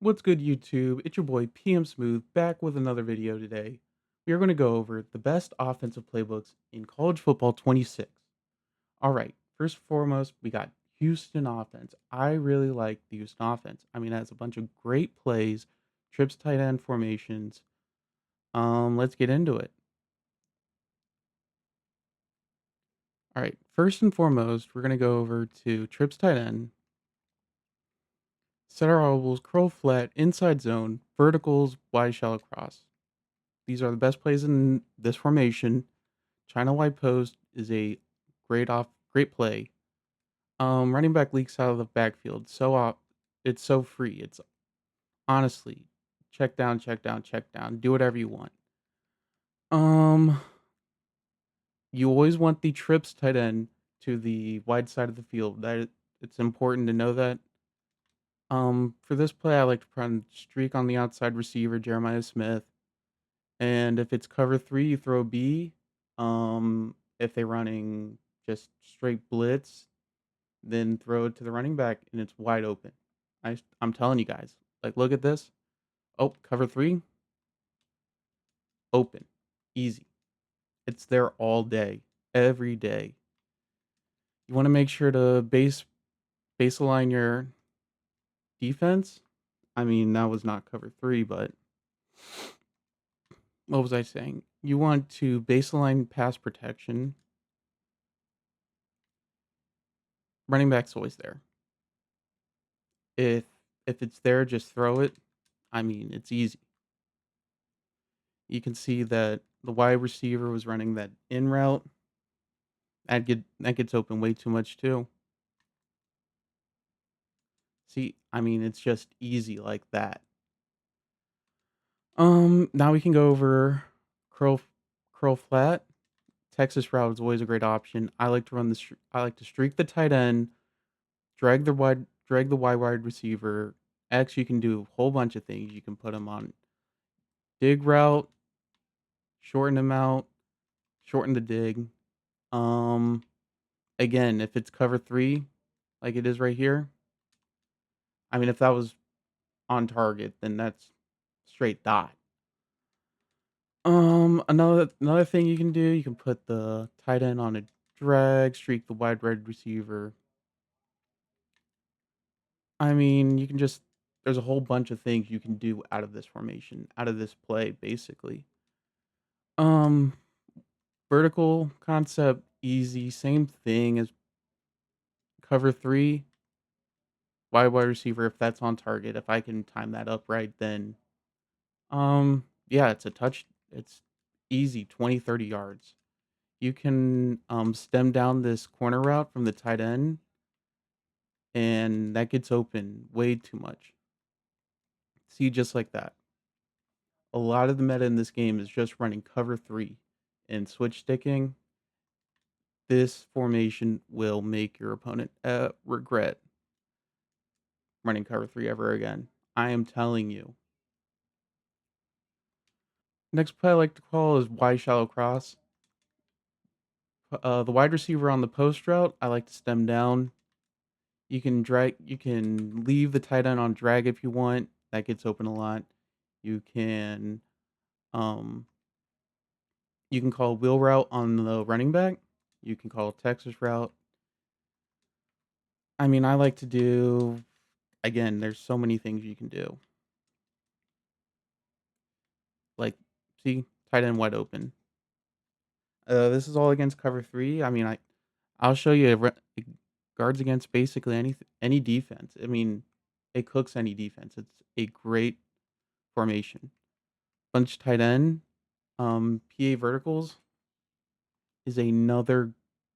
What's good, YouTube? It's your boy PM Smooth back with another video today. We are going to go over the best offensive playbooks in college football 26. All right, first and foremost, we got Houston offense. I really like the Houston offense. I mean, it has a bunch of great plays, trips, tight end formations. Let's get into it. All right, first and foremost, we're going to go over to trips, tight end, set our ovals, curl flat, inside zone, verticals, wide, shallow cross. These are the best plays in this formation. China wide post is a great play. Running back leaks out of the backfield. It's so free. It's honestly check down, check down, check down. Do whatever you want. Um, you always want the trips tight end to the wide side of the field. It's important to know that. For this play, I like to run streak on the outside receiver, Jeremiah Smith. And if it's cover three, you throw B. If they're running just straight blitz, then throw it to the running back and it's wide open. I'm telling you guys, like, look at this. Oh, cover three, open, easy. It's there all day, every day. You want to make sure to baseline your defense. I mean, that was not cover three, but what was I saying? You want to baseline pass protection. Running back's always there. If if it's there, just throw it. I mean, it's easy. You can see that the wide receiver was running that in route. That gets open way too much too. See, I mean, it's just easy like that. Now we can go over curl curl flat. Texas route is always a great option. I like to streak the tight end, drag the wide receiver. X, you can do a whole bunch of things. You can put them on dig route, shorten them out, shorten the dig. Um, Again, if it's cover three, like it is right here, I mean, if that was on target, then that's straight dot. Another thing you can do, you can put the tight end on a drag, streak the wide receiver. I mean, you can just there's a whole bunch of things you can do out of this formation, out of this play, basically. Um, Vertical concept, easy, same thing as cover three, wide receiver if that's on target. If I can time that up right, then yeah, it's easy, 20, 30 yards. You can stem down this corner route from the tight end, and that gets open way too much. See, just like that. A lot of the meta in this game is just running cover three and switch sticking. This formation will make your opponent regret running cover three ever again. I am telling you. Next play I like to call is wide shallow cross. The wide receiver on the post route, I like to stem down. You can leave the tight end on drag if you want. That gets open a lot. You can um you can call wheel route on the running back. You can call Texas route. I mean, I like to do again, there's so many things you can do. Like, see, tight end wide open. This is all against cover three. I mean, I'll show you it guards against basically any defense. I mean, it cooks any defense. It's a great formation. Bunch tight end, PA verticals is another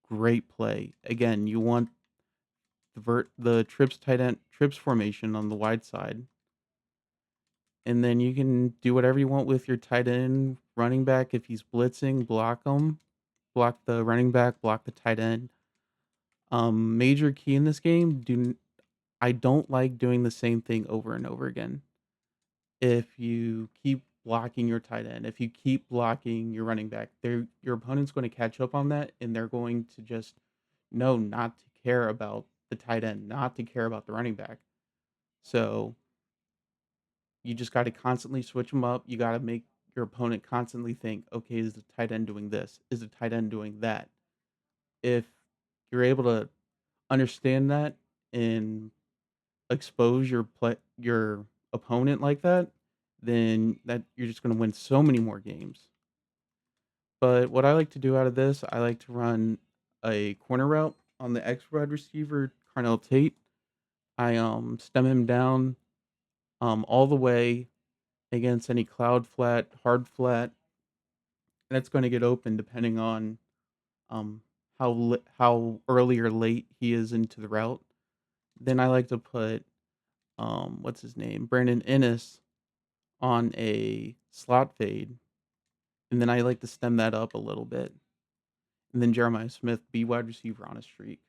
great play. Again, you want the trips formation on the wide side, and then you can do whatever you want with your tight end running back. If he's blitzing, block him, block the running back, block the tight end. Major key in this game, I don't like doing the same thing over and over again. If you keep blocking your tight end, if you keep blocking your running back, your opponent's going to catch up on that, and they're going to just know not to care about the tight end, not to care about the running back. So You just got to constantly switch them up. You got to make your opponent constantly think, okay, is the tight end doing this? Is the tight end doing that? If you're able to understand that and expose your opponent like that, then that you're just going to win so many more games. But what I like to do out of this, I like to run a corner route on the X wide receiver, Carnell Tate. I stem him down all the way against any cloud flat, hard flat, and it's going to get open depending on um how early or late he is into the route. Then I like to put what's his name, Brandon Innes on a slot fade, and then I like to stem that up a little bit, and then Jeremiah Smith, B wide receiver on a streak,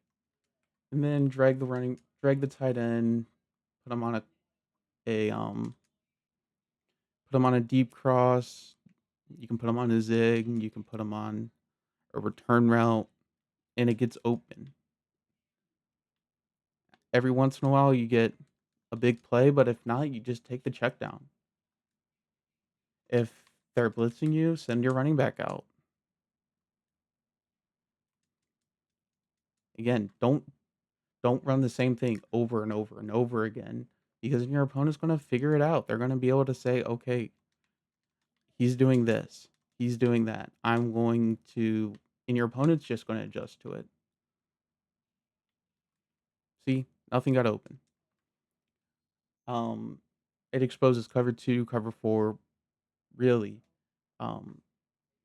and then drag the tight end, put him on a put him on a deep cross. You can put him on a zig, you can put him on a return route, and it gets open. Every once in a while, you get a big play, but if not, you just take the check down. If they're blitzing you, send your running back out. Again, don't run the same thing over and over and over again because then your opponent's going to figure it out. They're going to be able to say, okay, he's doing this, he's doing that. I'm going to, and your opponent's just going to adjust to it. See, nothing got open. Um, it exposes cover two, cover four. Really, um,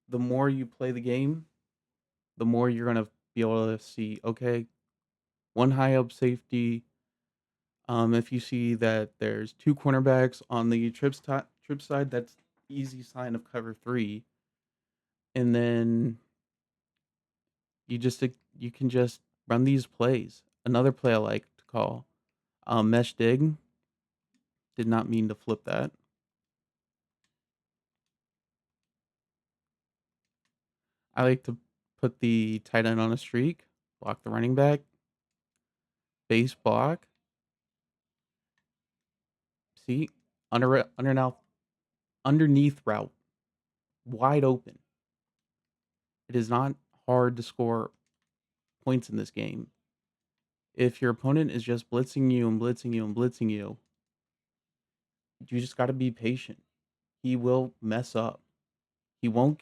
the more you play the game, the more you're going to be able to see, okay, one high up safety. If you see that there's two cornerbacks on the trip side, that's easy sign of cover three. And then you can just run these plays. Another play I like to call mesh dig. Did not mean to flip that. I like to put the tight end on a streak, block the running back, base block. See, under now underneath route, wide open. It is not hard to score points in this game. If your opponent is just blitzing you and blitzing you and blitzing you, you just got to be patient. He will mess up. He won't.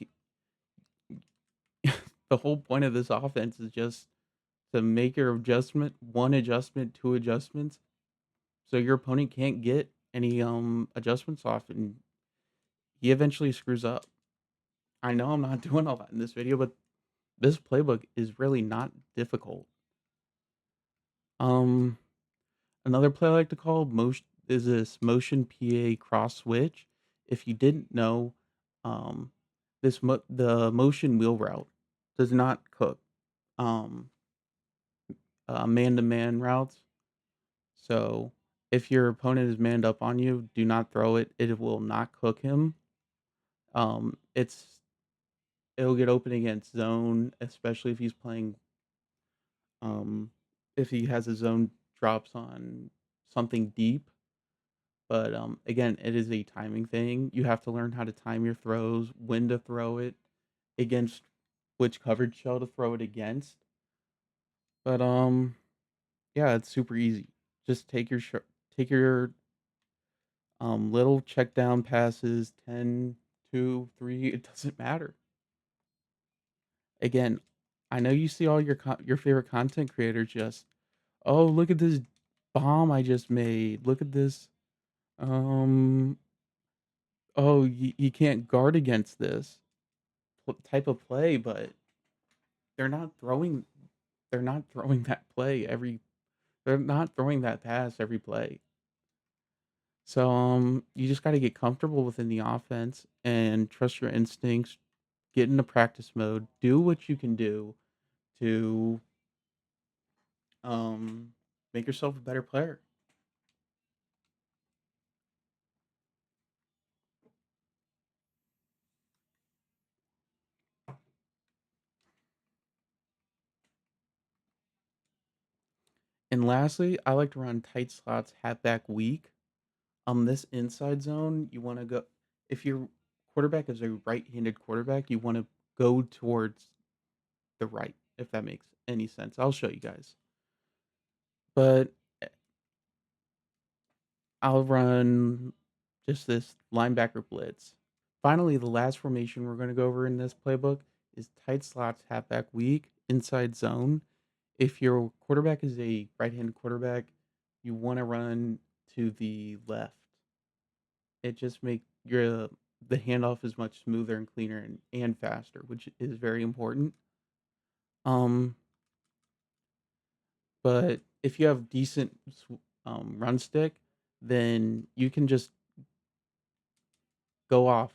The whole point of this offense is just to make your adjustment, one adjustment, two adjustments, so your opponent can't get any adjustments off, and he eventually screws up. I know I'm not doing all that in this video, but this playbook is really not difficult. Um, Another play I like to call motion is this motion PA cross switch. If you didn't know, um, the motion wheel route does not cook um, man to man routes. So if your opponent is manned up on you, do not throw it. It will not cook him. It's it'll get open against zone, especially if he's playing. Um, if he has a zone drops on something deep. But again, it is a timing thing. You have to learn how to time your throws, when to throw it against which coverage shell to throw it against. But yeah, it's super easy. Just take your little check down passes, 10, 2, 3, it doesn't matter. Again, I know you see all your favorite content creators just, oh, look at this bomb I just made. Look at this um oh, you can't guard against this type of play, but they're not throwing they're not throwing that play every they're not throwing that pass every play. So you just got to get comfortable within the offense and trust your instincts, get into practice mode, do what you can do to um make yourself a better player. And lastly, I like to run tight slots halfback weak. This inside zone, you want to go if your quarterback is a right-handed quarterback, you want to go towards the right, if that makes any sense. I'll show you guys. But I'll run just this linebacker blitz. Finally, the last formation we're going to go over in this playbook is tight slots, halfback weak, inside zone. If your quarterback is a right-handed quarterback, you want to run to the left. It just makes your the handoff is much smoother and cleaner and faster, which is very important. Um, but if you have decent run stick, then you can just go off.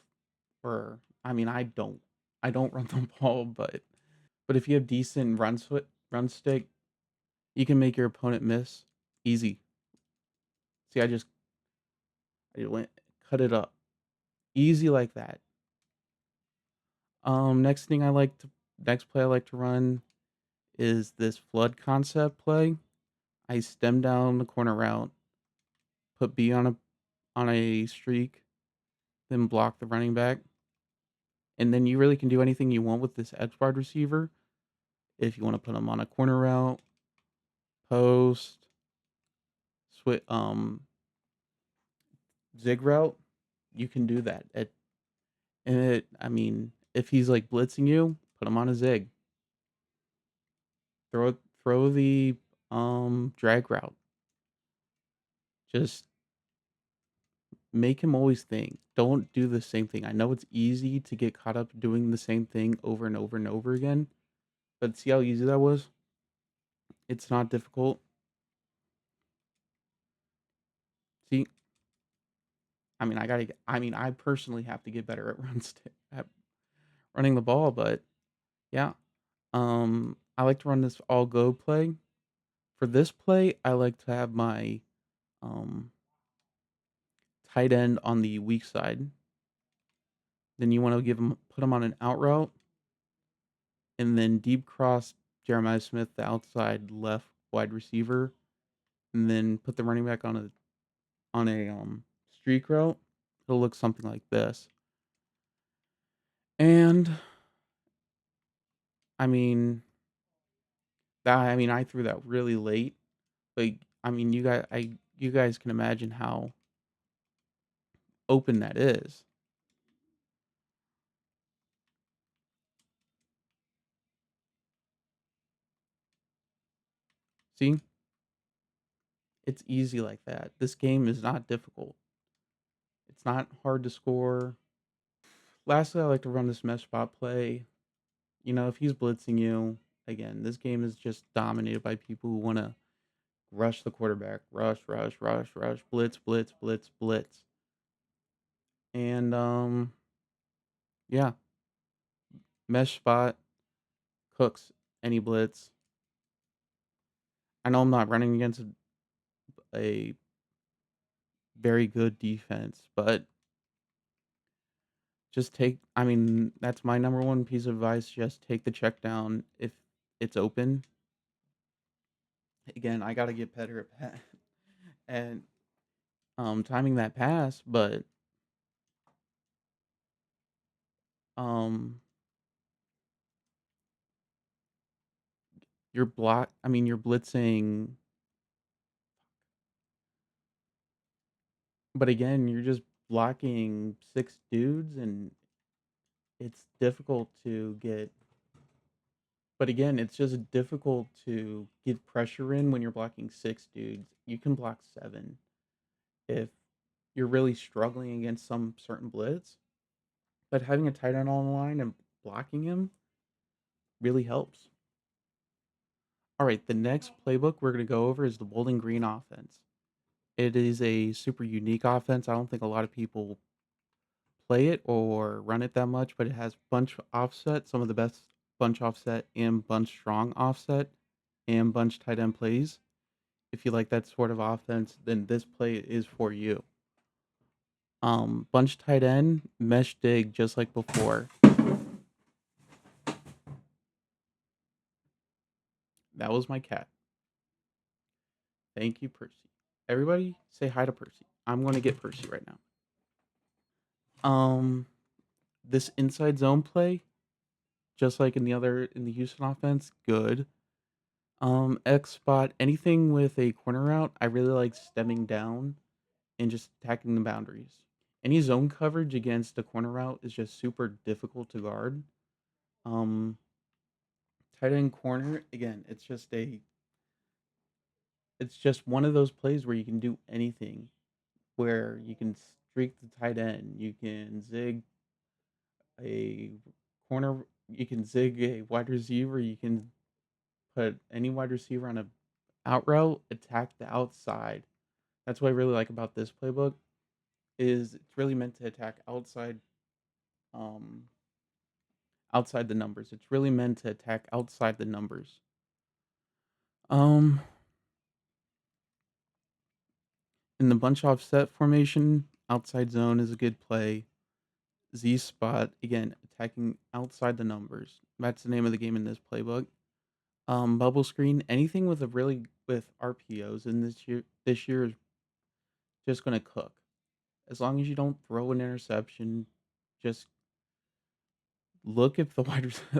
Or I mean, I don't run the ball, but if you have decent run stick, you can make your opponent miss easy. See, I went cut it up easy like that. Next thing next play I like to run is this flood concept play. I stem down the corner route, put B on a streak, then block the running back, and then you really can do anything you want with this edge wide receiver. If you want to put him on a corner route, post, switch, zig route, you can do that. I mean, if he's like blitzing you, put him on a zig. Throw the drag route. Just make him always think. Don't do the same thing. I know it's easy to get caught up doing the same thing over and over and over again, but see how easy that was? It's not difficult. See, I personally have to get better at at running the ball, but yeah. I like to run this all go play. For this play, I like to have my um tight end on the weak side. Then you want to put him on an out route, and then deep cross Jeremiah Smith, the outside left wide receiver, and then put the running back on a streak route. It'll look something like this. And I mean I threw that really late, but you guys can imagine how open that is. See, it's easy like that. This game is not difficult. It's not hard to score. Lastly, I like to run this mesh spot play. You know, if he's blitzing you, again, this game is just dominated by people who want to rush the quarterback, rush, blitz. And yeah, mesh spot cooks any blitz. I know I'm not running against a very good defense, but that's my number one piece of advice. Just take the check down if it's open. Again, I got to get better at timing that pass, but um you're blitzing, but again, you're just blocking six dudes, and it's difficult to get but again, it's just difficult to get pressure in when you're blocking six dudes. You can block seven if you're really struggling against some certain blitz, but having a tight end on the line and blocking him really helps. All right, the next playbook we're going to go over is the Bowling Green offense. It is a super unique offense. I don't think a lot of people play it or run it that much, but it has bunch offset, some of the best bunch offset and bunch strong offset and bunch tight end plays. If you like that sort of offense, then this play is for you. Bunch tight end, mesh dig just like before. That was my cat. Thank you, Percy. Everybody say hi to Percy. I'm going to get Percy right now. Um, this inside zone play, just like in the Houston offense, good. X spot, anything with a corner route, I really like stemming down and just attacking the boundaries. Any zone coverage against a corner route is just super difficult to guard. Um, Tight end corner, again, it's just one of those plays where you can do anything. Where you can streak the tight end, you can zig a corner, you can zig a wide receiver, you can put any wide receiver on a out route, attack the outside. That's what I really like about this playbook is it's really meant to attack um outside the numbers. It's really meant to attack outside the numbers. Um in the bunch offset formation, outside zone is a good play. Z spot, again, attacking outside the numbers. That's the name of the game in this playbook. Bubble screen, anything with with RPOs in this year is just gonna cook. As long as you don't throw an interception, just look if the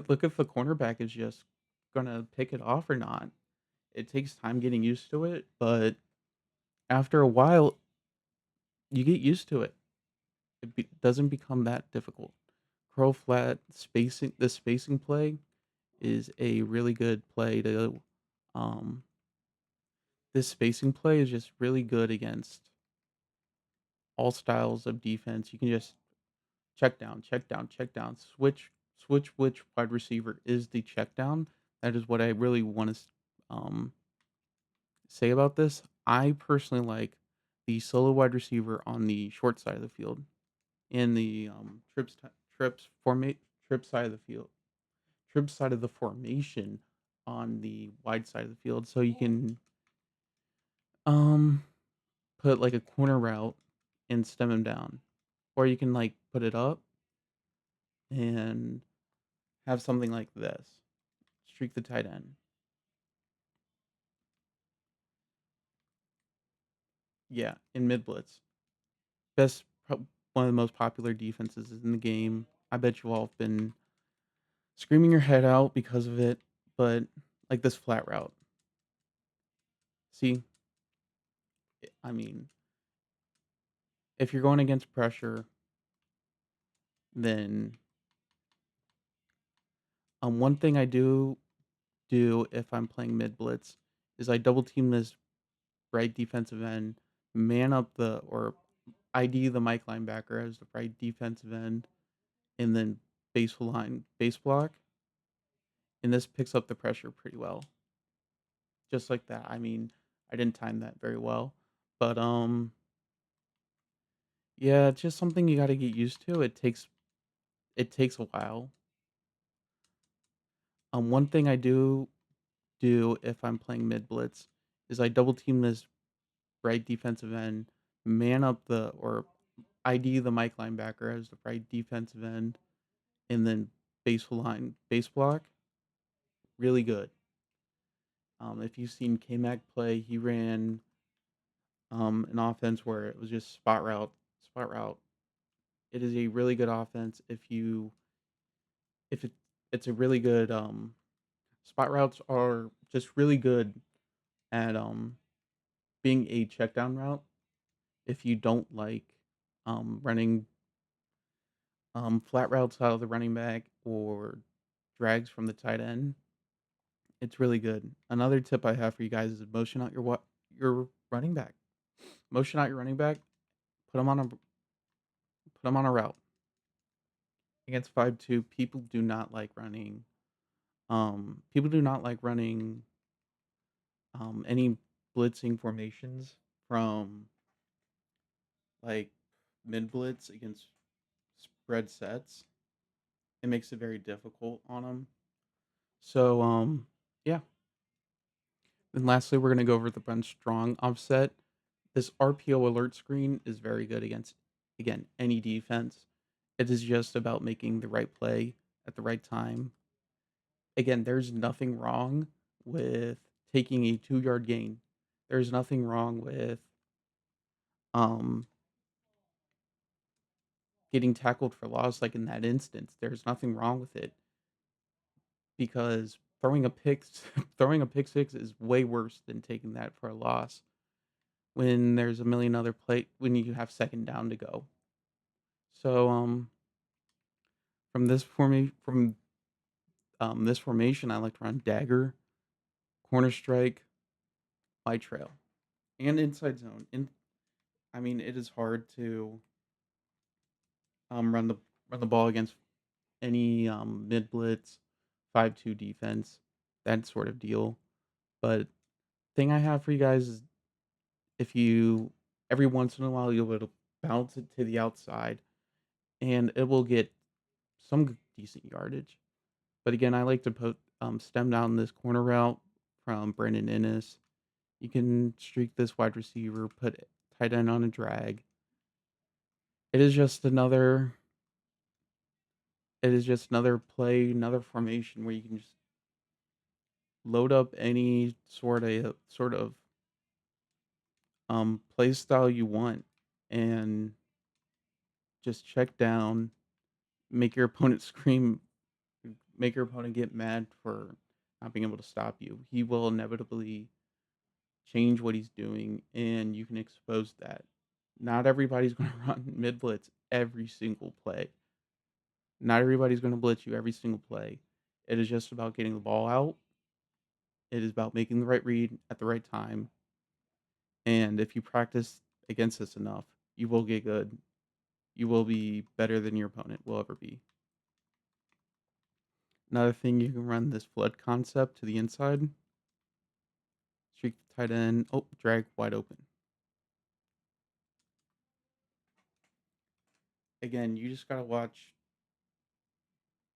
look if the cornerback is just gonna pick it off or not. It takes time getting used to it, but after a while, you get used to it. Doesn't become that difficult. Curl flat spacing. The spacing play is a really good play to. Um, this spacing play is just really good against all styles of defense. You can just check down, check down, check down, switch which wide receiver is the check down. That is what I really want to um, say about this. I personally like the solo wide receiver on the short side of the field and the trips formate trip side of the field, trip side of the formation on the wide side of the field. So you can um put like a corner route and stem him down, or you can like put it up and have something like this: streak the tight end. Yeah, in mid blitz, one of the most popular defenses in the game. I bet you all have been screaming your head out because of it, but like this flat route. See, I mean, if you're going against pressure, then one thing I do if I'm playing mid blitz is I double team this right defensive end, man up the or ID the Mike linebacker as the right defensive end, and then base block, and this picks up the pressure pretty well, just like that. I mean, I didn't time that very well, but yeah, it's just something you got to get used to. It takes a while. One thing I do if I'm playing mid blitz is I double team this right defensive end, man up the or ID the Mike linebacker as the right defensive end, and then base block, really good. If you've seen K Mac play, he ran an offense where it was just spot route. It is a really good offense. If it's a really good spot routes are just really good at being a check down route. If you don't like running flat routes out of the running back or drags from the tight end, it's really good. Another tip I have for you guys is motion out your running back. Motion out your running back. Put him on a route against 5-2. People do not like running. People do not like running any blitzing formations from like mid blitz against spread sets. It makes it very difficult on them. So yeah. Then lastly, we're gonna go over the bench strong offset. This RPO alert screen is very good against again any defense. It is just about making the right play at the right time. Again, there's nothing wrong with taking a 2 yard gain. There's nothing wrong with um, getting tackled for loss, like in that instance, there's nothing wrong with it because throwing a pick six is way worse than taking that for a loss when there's a million other when you have second down to go. So from this formation, I like to run dagger, corner strike, wide trail, and inside zone. And I mean, it is hard to um run the run the ball against any mid blitz, 5-2 defense, that sort of deal. But thing I have for you guys is if you every once in a while you'll be able to bounce it to the outside and it will get some decent yardage. But again, I like to put stem down this corner route from Brandon Innes. You can streak this wide receiver, put tight end on a drag. It is just another play, another formation where you can just load up any sort of play style you want and just check down, make your opponent scream, make your opponent get mad for not being able to stop you. He will inevitably change what he's doing, and you can expose that. Not everybody's going to run mid blitz every single play. Not everybody's going to blitz you every single play. It is just about getting the ball out. It is about making the right read at the right time. And if you practice against this enough, you will get good. You will be better than your opponent will ever be. Another thing, you can run this flood concept to the inside, streak the tight end, drag wide open. Again, you just got to watch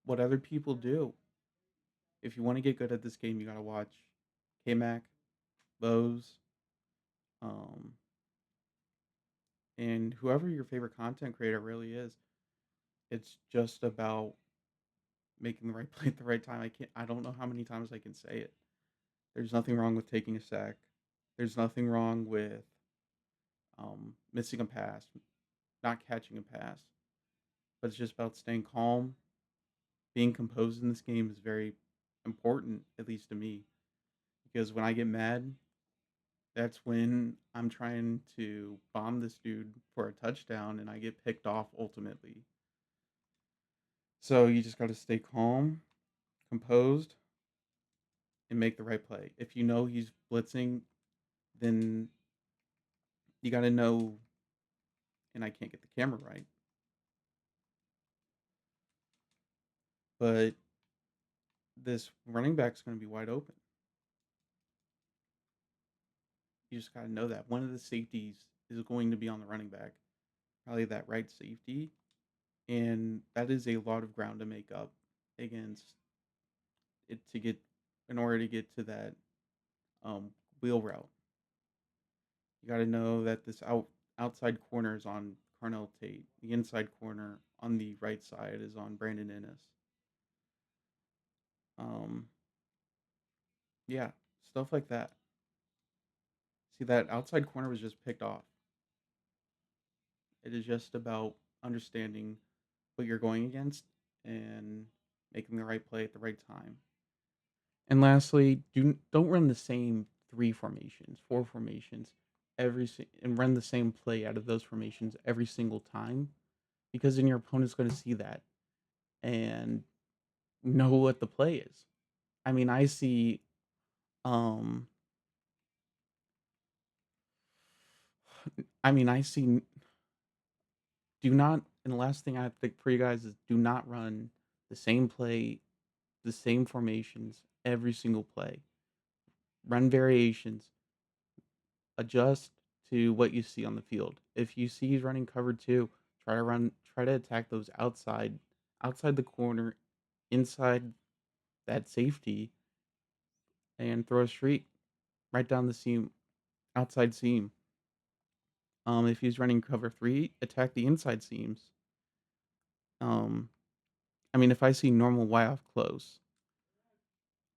what other people do. If you want to get good at this game, you got to watch K-Mac, Bose, um, and whoever your favorite content creator really is. It's just about making the right play at the right time. I don't know how many times I can say it. There's nothing wrong with taking a sack. There's nothing wrong with missing a pass, not catching a pass. But it's just about staying calm. Being composed in this game is very important, at least to me, because when I get mad, that's when I'm trying to bomb this dude for a touchdown and I get picked off ultimately. So you just got to stay calm, composed, and make the right play. If you know he's blitzing, then you got to know, and I can't get the camera right, but this running back's going to be wide open. You just got to know that. One of the safeties is going to be on the running back, probably that right safety. And that is a lot of ground to make up against it to get in order to get to that um, wheel route. You got to know that this outside corner is on Carnell Tate. The inside corner on the right side is on Brandon Innes. Um, yeah, stuff like that. See, that outside corner was just picked off. It is just about understanding what you're going against and making the right play at the right time. And lastly, don't run the same three formations, four formations and run the same play out of those formations every single time because then your opponent's going to see that and know what the play is. I mean, um I see do not and the last thing I think for you guys is do not run the same play, the same formations every single play. Run variations, adjust to what you see on the field. If you see he's running cover two, try to attack those outside the corner, inside that safety, and throw a streak right down the seam, outside seam. If he's running cover three, attack the inside seams. Um, I mean, if I see normal Y off close,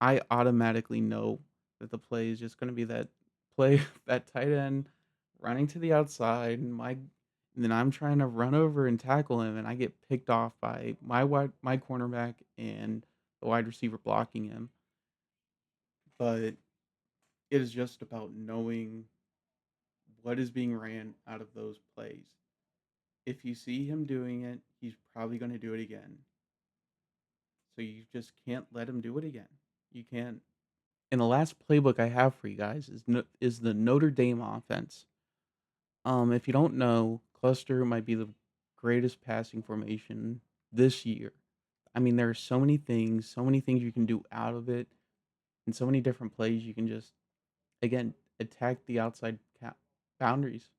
I automatically know that the play is just going to be that play, that tight end running to the outside, and then I'm trying to run over and tackle him, and I get picked off by my cornerback and the wide receiver blocking him. But it is just about knowing what is being ran out of those plays. If you see him doing it, he's probably going to do it again. So you just can't let him do it again. You can't. And the last playbook I have for you guys is the Notre Dame offense. If you don't know, cluster might be the greatest passing formation this year. I mean, there are so many things you can do out of it, and so many different plays you can just again attack the outside boundaries.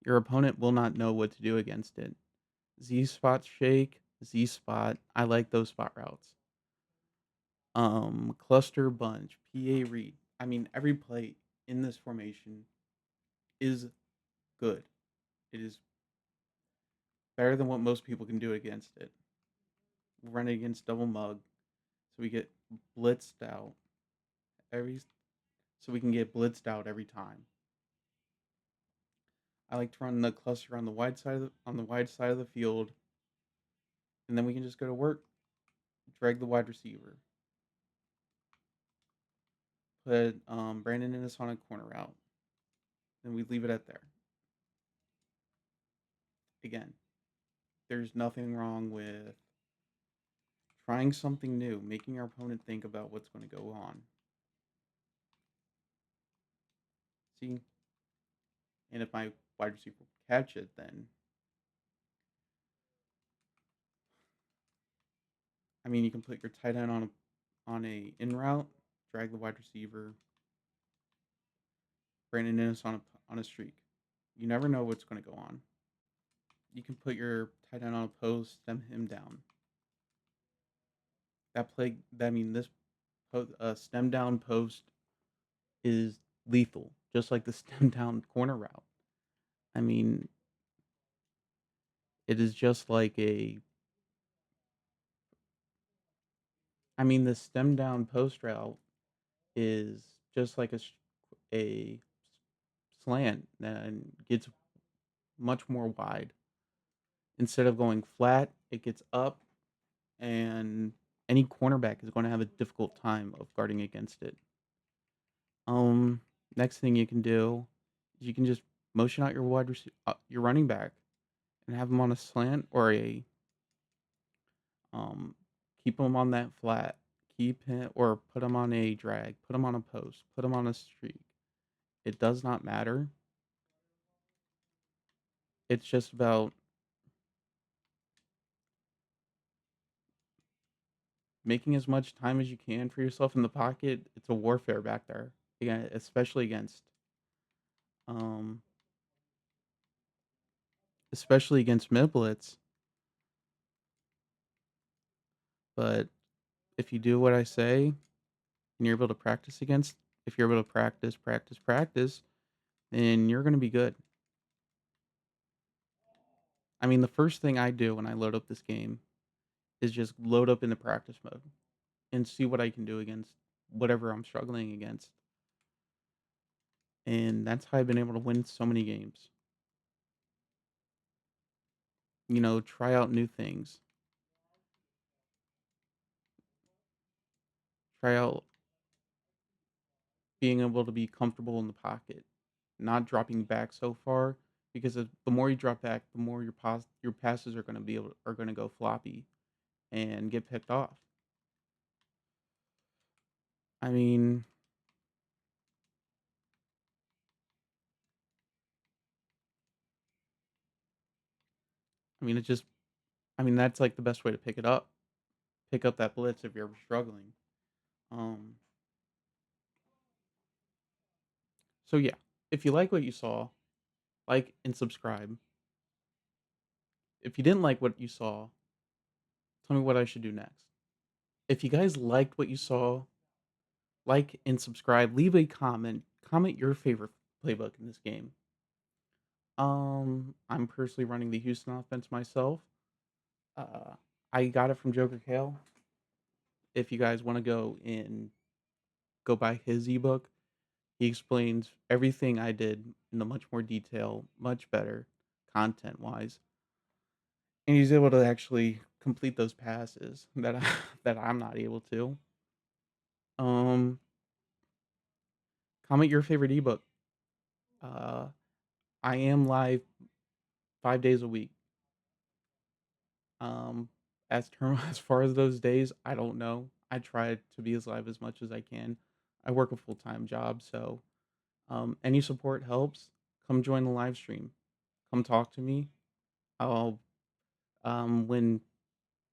Your opponent will not know what to do against it. Z spot shake, Z spot. I like those spot routes. Cluster bunch, PA read. I mean, every play in this formation is good. It is better than what most people can do against it. Run it against double mug, so we get blitzed out every. So we can get blitzed out every time. I like to run the cluster on the wide side of the field, and then we can just go to work. Drag the wide receiver. Put Brandon in a sonic corner route. Then we leave it at there. Again, there's nothing wrong with trying something new, making our opponent think about what's going to go on. See, and if my wide receiver catch it, then I mean you can put your tight end on a in route, drag the wide receiver, Brandon Innes on a streak. You never know what's going to go on. You can put your tight end on a post, stem him down. That play, I mean, this stem down post is lethal, just like the stem down corner route. I mean, it is just like the stem down post route is just like a slant and gets much more wide. Instead of going flat, it gets up, and any cornerback is going to have a difficult time of guarding against it. Um, Next thing you can do is you can just motion out your running back, and have him on a slant or a um, keep him on that flat, keep him or put him on a drag, put him on a post, put him on a streak. It does not matter. It's just about making as much time as you can for yourself in the pocket. It's a warfare back there, again, um, especially against mid blitz. But if you do what I say and you're able to if you're able to practice, then you're going to be good. I mean, the first thing I do when I load up this game is just load up into practice mode and see what I can do against whatever I'm struggling against. And that's how I've been able to win so many games. Try out new things. Try out being able to be comfortable in the pocket, not dropping back so far because the more you drop back, the more your passes are going to go floppy and get picked off. I mean, it just that's like the best way to pick it up. Pick up that blitz if you're ever struggling. Um so yeah, if you like what you saw, like and subscribe. If you didn't like what you saw, tell me what I should do next. If you guys liked what you saw, like and subscribe, leave a comment. Comment your favorite playbook in this game. I'm personally running the Houston offense myself. Uh, I got it from Joker Kale. If you guys want to go buy his ebook, He explains everything I did in a much more detail, much better content-wise, and he's able to actually complete those passes that that I'm not able to. Um, Comment your favorite ebook. Uh, I am live 5 days a week. Um, as far as those days, I don't know. I try to be as live as much as I can. I work a full-time job, so any support helps. Come join the live stream. Come talk to me. I'll when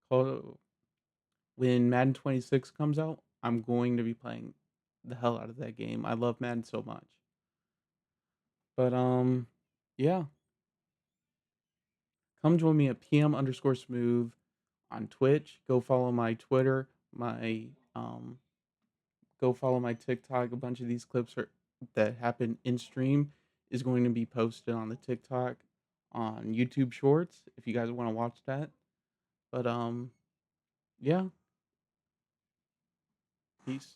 call when Madden 26 comes out, I'm going to be playing the hell out of that game. I love Madden so much. But yeah, come join me at PM underscore smooth on Twitch. Go follow my Twitter, my go follow my TikTok. A bunch of these clips are that happen in stream is going to be posted on the TikTok, on YouTube Shorts if you guys want to watch that. But yeah, peace.